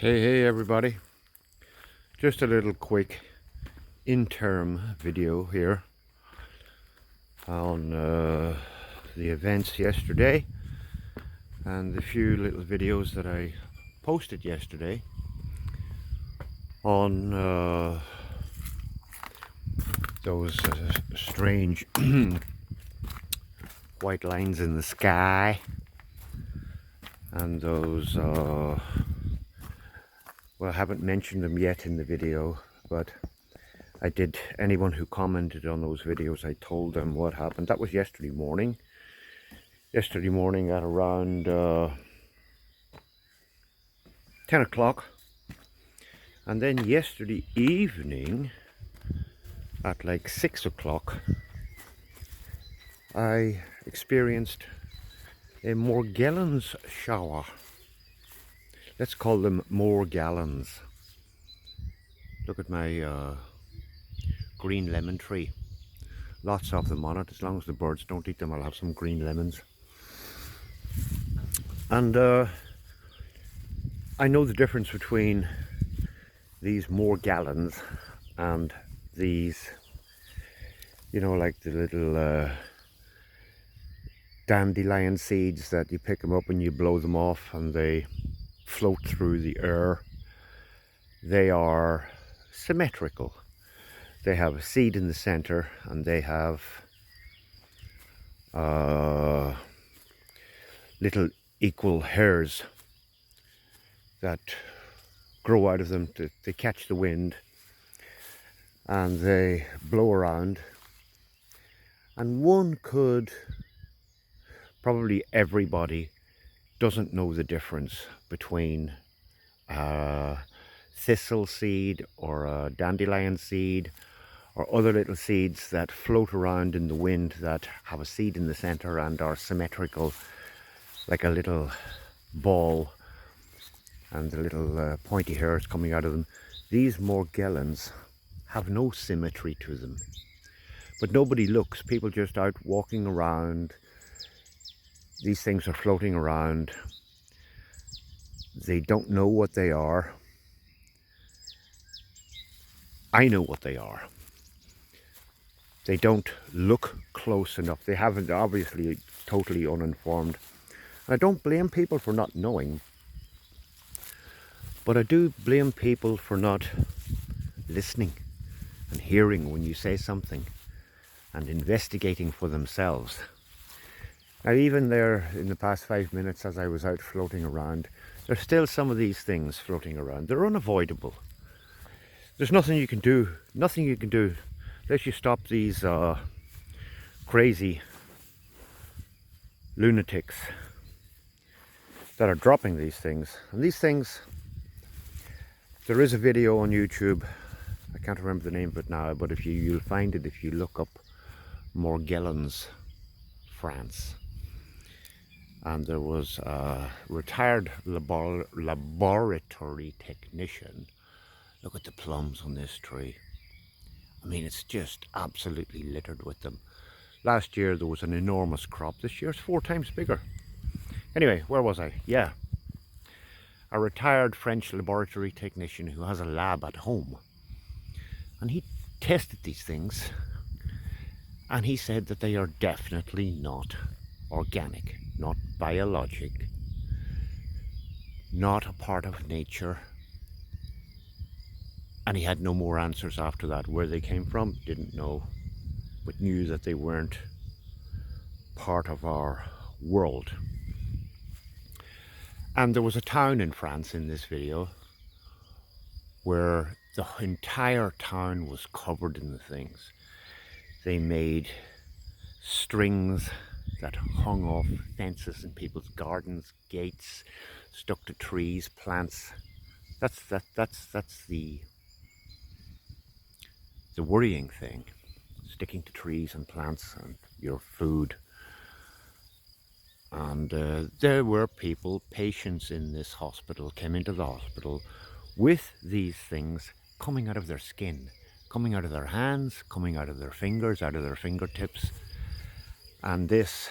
Hey everybody, just a little quick interim video here on the events yesterday and the few little videos that I posted yesterday on those strange white lines in the sky and those well, I haven't mentioned them yet in the video, but I did. Anyone who commented on those videos, I told them what happened. That was yesterday morning. Yesterday morning at around 10 o'clock. And then yesterday evening at like 6 o'clock, I experienced a Morgellons shower. Let's call them Morgellons. Look at my green lemon tree. Lots of them on it. As long as the birds don't eat them, I'll have some green lemons. And I know the difference between these Morgellons and these, you know, like the little dandelion seeds that you pick them up and you blow them off and they float through the air. They are symmetrical. They have a seed in the center and they have little equal hairs that grow out of them. They catch the wind and they blow around, and one could, probably everybody doesn't know the difference between a thistle seed or a dandelion seed or other little seeds that float around in the wind that have a seed in the center and are symmetrical like a little ball, and the little pointy hairs coming out of them. These Morgellons have no symmetry to them, but nobody looks. People just out walking around. These things are floating around. They don't know what they are. I know what they are. They don't look close enough. They haven't, obviously totally uninformed. And I don't blame people for not knowing, but I do blame people for not listening and hearing when you say something and investigating for themselves. Now, even there in the past 5 minutes as I was out floating around, there's still some of these things floating around. They're unavoidable. There's nothing you can do, unless you stop these crazy lunatics that are dropping these things. And these things, there is a video on YouTube, I can't remember the name of it now, but if you'll find it if you look up Morgellons, France. And there was a retired laboratory technician. Look at the plums on this tree. I mean, it's just absolutely littered with them. Last year there was an enormous crop. This year's 4 times bigger. Anyway, where was I? Yeah. A retired French laboratory technician who has a lab at home. And he tested these things. And he said that they are definitely not organic, not biologic, not a part of nature. And he had no more answers after that. Where they came from, didn't know, but knew that they weren't part of our world. And there was a town in France in this video where the entire town was covered in the things. They made strings that hung off fences in people's gardens, gates, stuck to trees, plants. That's the worrying thing, sticking to trees and plants and your food. And there were people, patients in this hospital, came into the hospital with these things coming out of their skin, coming out of their hands, coming out of their fingers, out of their fingertips. And this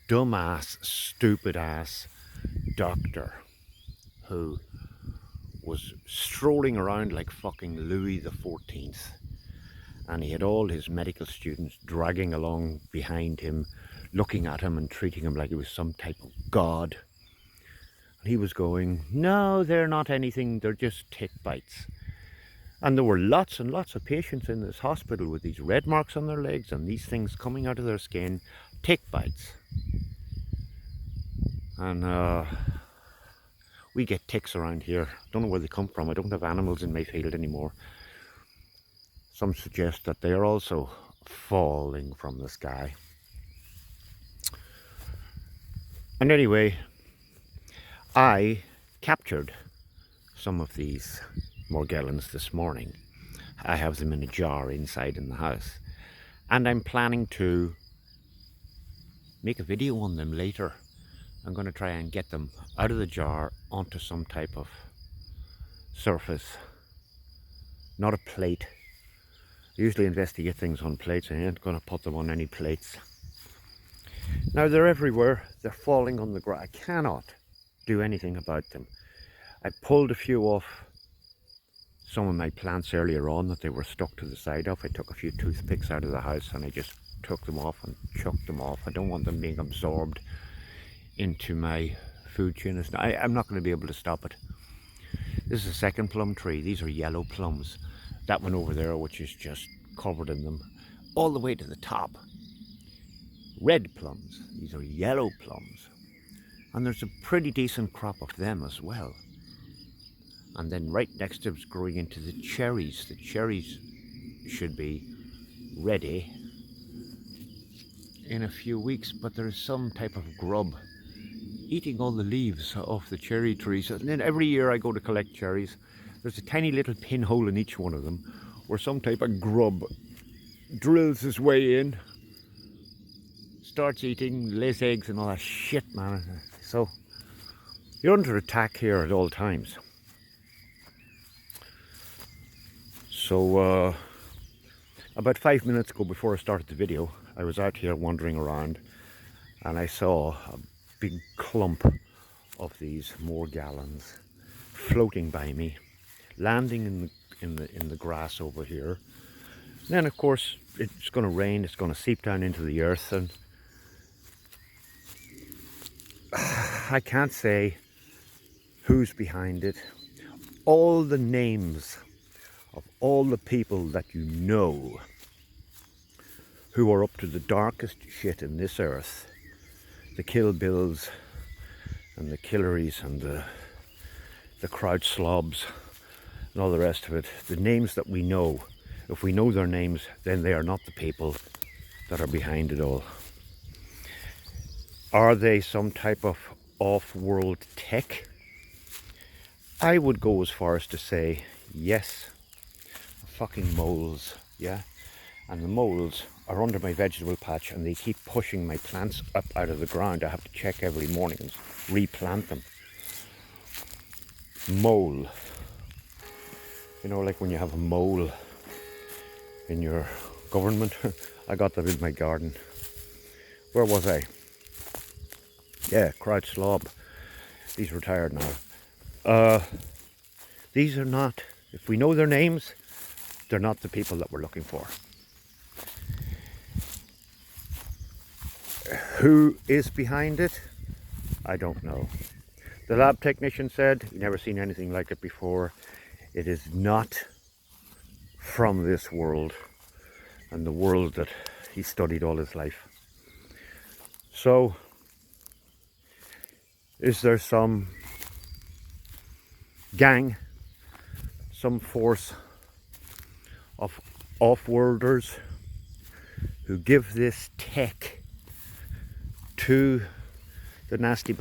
dumbass, stupid ass doctor who was strolling around like fucking Louis the 14th, and he had all his medical students dragging along behind him, looking at him and treating him like he was some type of god. And he was going, no, they're not anything, they're just tick bites. And there were lots and lots of patients in this hospital with these red marks on their legs and these things coming out of their skin, tick bites. And we get ticks around here. Don't know where they come from. I don't have animals in my field anymore. Some suggest that they are also falling from the sky. And anyway, I captured some of these Morgellons this morning. I have them in a jar inside in the house, and I'm planning to make a video on them later. I'm going to try and get them out of the jar onto some type of surface, not a plate. I usually investigate things on plates. I ain't going to put them on any plates. Now they're everywhere. They're falling on the ground. I cannot do anything about them. I pulled a few off some of my plants earlier on that they were stuck to the side of. I took a few toothpicks out of the house and I just took them off and chucked them off. I don't want them being absorbed into my food chain. I'm not going to be able to stop it. This is a second plum tree. These are yellow plums. That one over there, which is just covered in them, all the way to the top. Red plums. These are yellow plums. And there's a pretty decent crop of them as well. And then right next to it's growing into the cherries. The cherries should be ready in a few weeks, but there's some type of grub eating all the leaves off the cherry trees. And then every year I go to collect cherries, there's a tiny little pinhole in each one of them where some type of grub drills his way in, starts eating, lays eggs and all that shit, man. So you're under attack here at all times. So about 5 minutes ago, before I started the video, I was out here wandering around and I saw a big clump of these Morgellons floating by me, landing in the grass over here. And then of course it's going to rain, it's going to seep down into the earth, and I can't say who's behind it. All the names of all the people that you know who are up to the darkest shit in this earth, the Kill Bills and the Killeries and the Crouch Slobs and all the rest of it, the names that we know, if we know their names, then they are not the people that are behind it all. Are they some type of off-world tech? I would go as far as to say yes. Fucking moles, yeah? And the moles are under my vegetable patch and they keep pushing my plants up out of the ground. I have to check every morning and replant them. Mole. You know, like when you have a mole in your government. I got that in my garden. Where was I? Yeah, Crouch Slob. He's retired now. These are not, if we know their names, they're not the people that we're looking for. Who is behind it? I don't know. The lab technician said he'd never seen anything like it before. It is not from this world and the world that he studied all his life. So, is there some gang, some force of off-worlders who give this tech to the nasty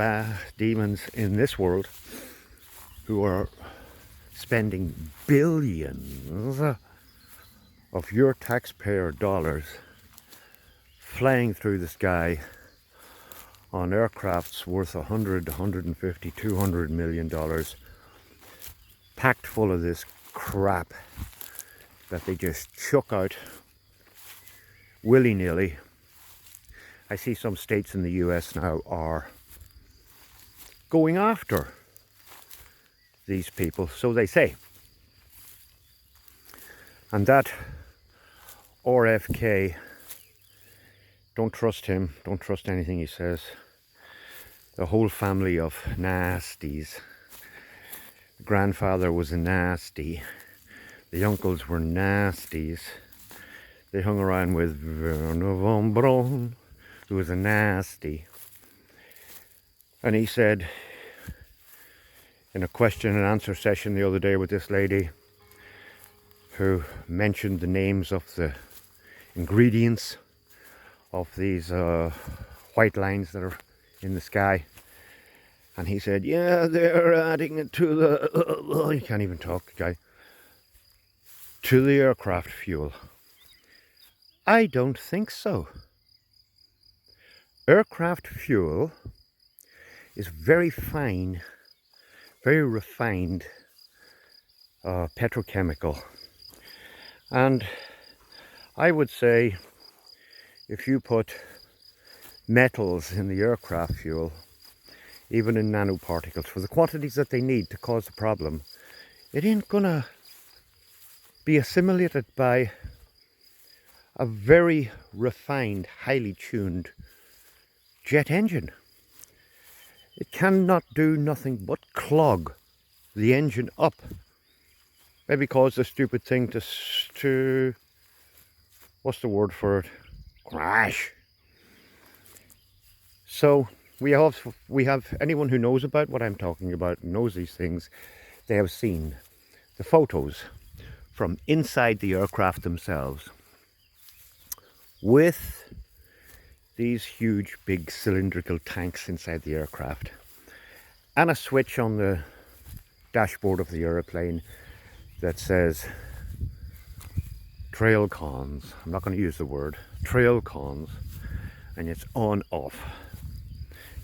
demons in this world, who are spending billions of your taxpayer dollars flying through the sky on aircrafts worth 100, 150, 200 million dollars, packed full of this crap that they just chuck out willy-nilly. I see some states in the US now are going after these people, so they say. And that RFK, don't trust him, don't trust anything he says. The whole family of nasties. The grandfather was a nasty. The uncles were nasties. They hung around with Werner von Braun, who was a nasty. And he said in a question and answer session the other day with this lady who mentioned the names of the ingredients of these white lines that are in the sky, and he said, yeah, they're adding it to the you can't even talk, guy, to the aircraft fuel. I don't think so. Aircraft fuel is very fine, very refined petrochemical, and I would say if you put metals in the aircraft fuel, even in nanoparticles, for the quantities that they need to cause a problem, it ain't gonna be assimilated by a very refined, highly tuned jet engine. It cannot do nothing but clog the engine up. Maybe cause the stupid thing to what's the word for it? Crash. So we have anyone who knows about what I'm talking about, knows these things, they have seen the photos from inside the aircraft themselves with these huge big cylindrical tanks inside the aircraft and a switch on the dashboard of the airplane that says trail cons. I'm not going to use the word trail cons, and it's on off.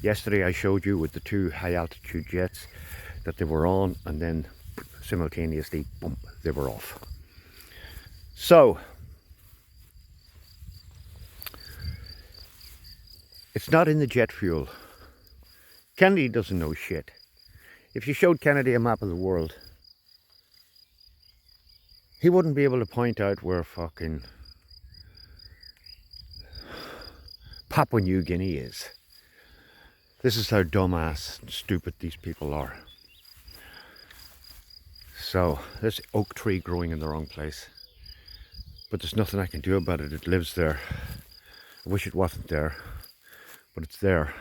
Yesterday I showed you with the two high altitude jets that they were on, and then simultaneously, boom, they were off. So it's not in the jet fuel. Kennedy doesn't know shit. If you showed Kennedy a map of the world, he wouldn't be able to point out where fucking Papua New Guinea is. This is how dumbass and stupid these people are. So, this oak tree growing in the wrong place. But there's nothing I can do about it. It lives there. I wish it wasn't there, but it's there.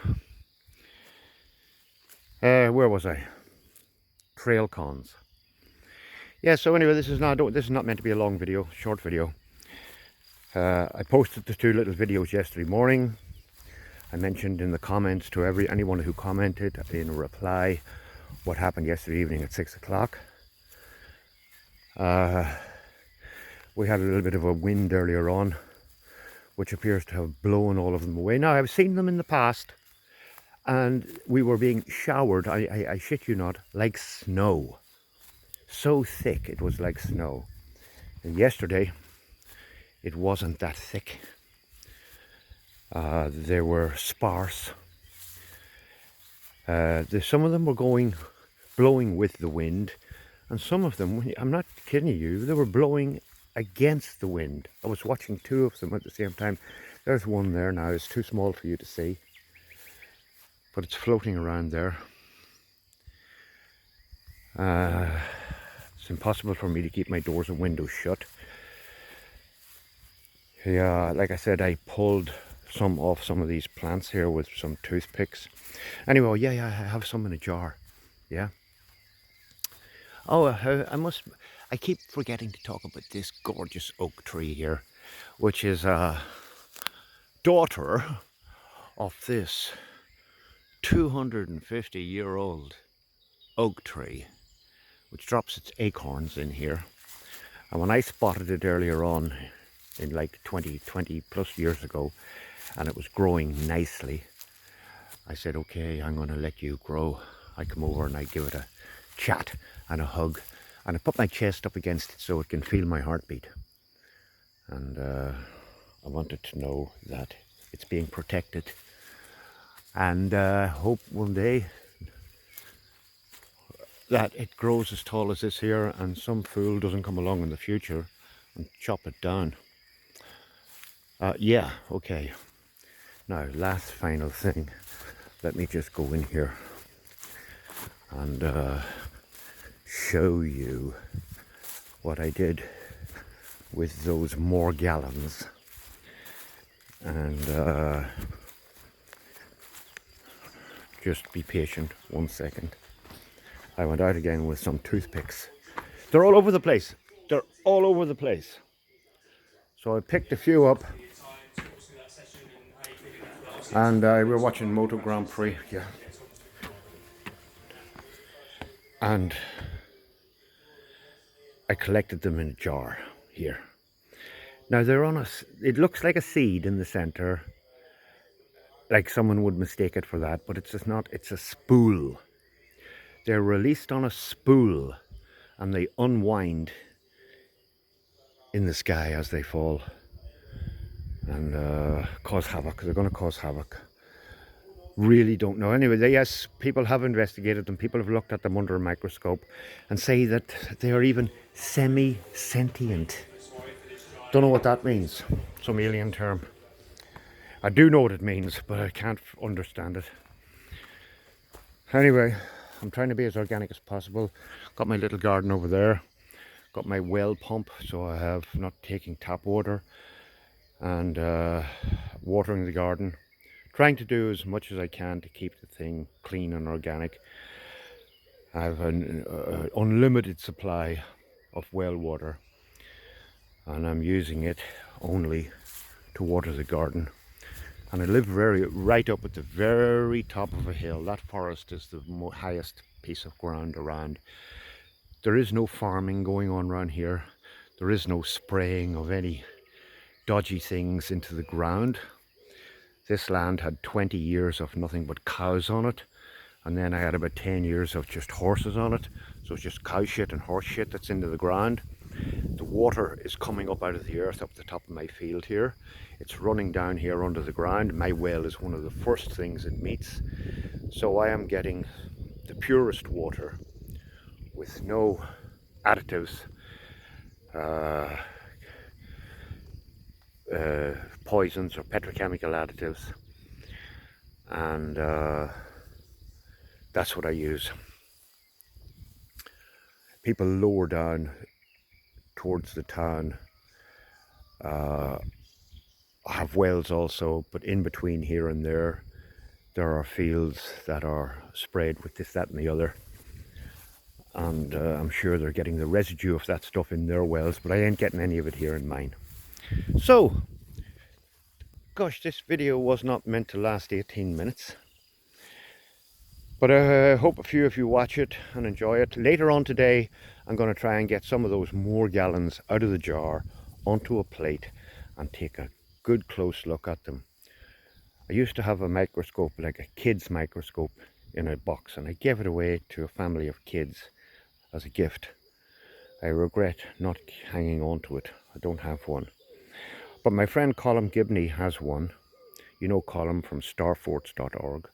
Where was I? Trail cons. Yeah, so anyway, this is not meant to be a long video, short video. I posted the two little videos yesterday morning. I mentioned in the comments to anyone who commented in a reply what happened yesterday evening at 6 o'clock. We had a little bit of a wind earlier on, which appears to have blown all of them away. Now, I've seen them in the past, and we were being showered, I shit you not, like snow. So thick it was like snow. And yesterday, it wasn't that thick. They were sparse. Some of them were blowing with the wind, and some of them, I'm not kidding you, they were blowing against the wind. I was watching two of them at the same time. There's one there now. It's too small for you to see, but it's floating around there. It's impossible for me to keep my doors and windows shut. Yeah, like I said, I pulled some off some of these plants here with some toothpicks. Anyway, yeah, I have some in a jar. Yeah. Oh, I keep forgetting to talk about this gorgeous oak tree here, which is a daughter of this 250-year-old oak tree, which drops its acorns in here. And when I spotted it earlier on, in like 20 plus years ago, and it was growing nicely, I said, okay, I'm going to let you grow. I come over and I give it a chat and a hug, and I put my chest up against it so it can feel my heartbeat. And I wanted to know that it's being protected, and hope one day that it grows as tall as this here, and some fool doesn't come along in the future and chop it down. Yeah, okay. Now, last final thing. Let me just go in here and show you what I did with those more gallons. And just be patient 1 second. I went out again with some toothpicks. They're all over the place. They're all over the place. So I picked a few up. And we're watching Moto Grand Prix, yeah. And I collected them in a jar here. Now they're on it looks like a seed in the center, like someone would mistake it for that, but it's just not, it's a spool. They're released on a spool and they unwind in the sky as they fall and cause havoc. They're going to cause havoc. Really don't know. Anyway, yes, people have investigated them. People have looked at them under a microscope and say that they are even semi-sentient. Don't know what that means. Some alien term. I do know what it means, but I can't understand it. Anyway, I'm trying to be as organic as possible. Got my little garden over there. Got my well pump, so I have not taking tap water and watering the garden. Trying to do as much as I can to keep the thing clean and organic. I have an unlimited supply of well water, and I'm using it only to water the garden. And I live right up at the very top of a hill. That forest is the highest piece of ground around. There is no farming going on around here. There is no spraying of any dodgy things into the ground. This land had 20 years of nothing but cows on it, and then I had about 10 years of just horses on it. So it's just cow shit and horse shit that's into the ground. The water is coming up out of the earth up the top of my field here. It's running down here under the ground. My well is one of the first things it meets. So I am getting the purest water with no additives, poisons or petrochemical additives, and that's what I use. People lower down towards the town have wells also, but in between here and there are fields that are sprayed with this, that and the other, and I'm sure they're getting the residue of that stuff in their wells, but I ain't getting any of it here in mine. So, gosh, this video was not meant to last 18 minutes. But I hope a few of you watch it and enjoy it. Later on today, I'm going to try and get some of those more gallons out of the jar onto a plate and take a good close look at them. I used to have a microscope, like a kid's microscope, in a box, and I gave it away to a family of kids as a gift. I regret not hanging on to it. I don't have one. But my friend Colin Gibney has one. You know Colin from starforts.org.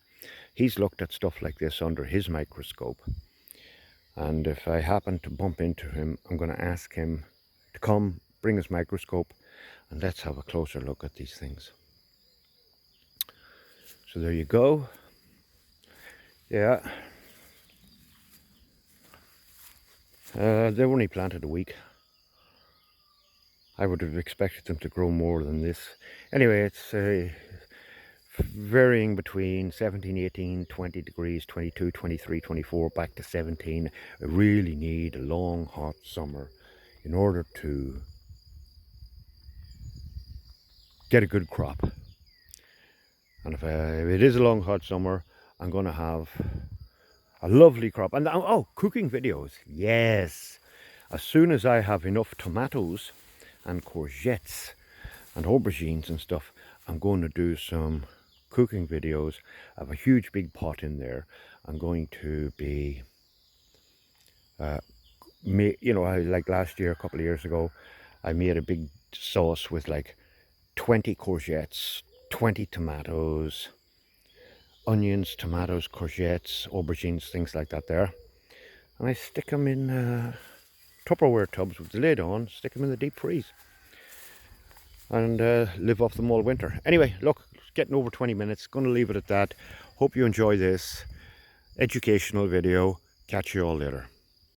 He's looked at stuff like this under his microscope. And if I happen to bump into him, I'm going to ask him to come, bring his microscope, and let's have a closer look at these things. So there you go. Yeah. They were only planted a week. I would have expected them to grow more than this. Anyway, it's varying between 17, 18, 20 degrees, 22, 23, 24, back to 17. I really need a long, hot summer in order to get a good crop. And if it is a long, hot summer, I'm going to have a lovely crop. And oh, cooking videos. Yes. As soon as I have enough tomatoes and courgettes and aubergines and stuff, I'm going to do some cooking videos. I have a huge big pot in there. I'm going to be, you know, like last year, a couple of years ago, I made a big sauce with like 20 courgettes, 20 tomatoes, onions, tomatoes, courgettes, aubergines, things like that there. and I stick them in Tupperware tubs with the lid on, stick them in the deep freeze, and live off them all winter. Anyway, look, it's getting over 20 minutes. Going to leave it at that. Hope you enjoy this educational video. Catch you all later.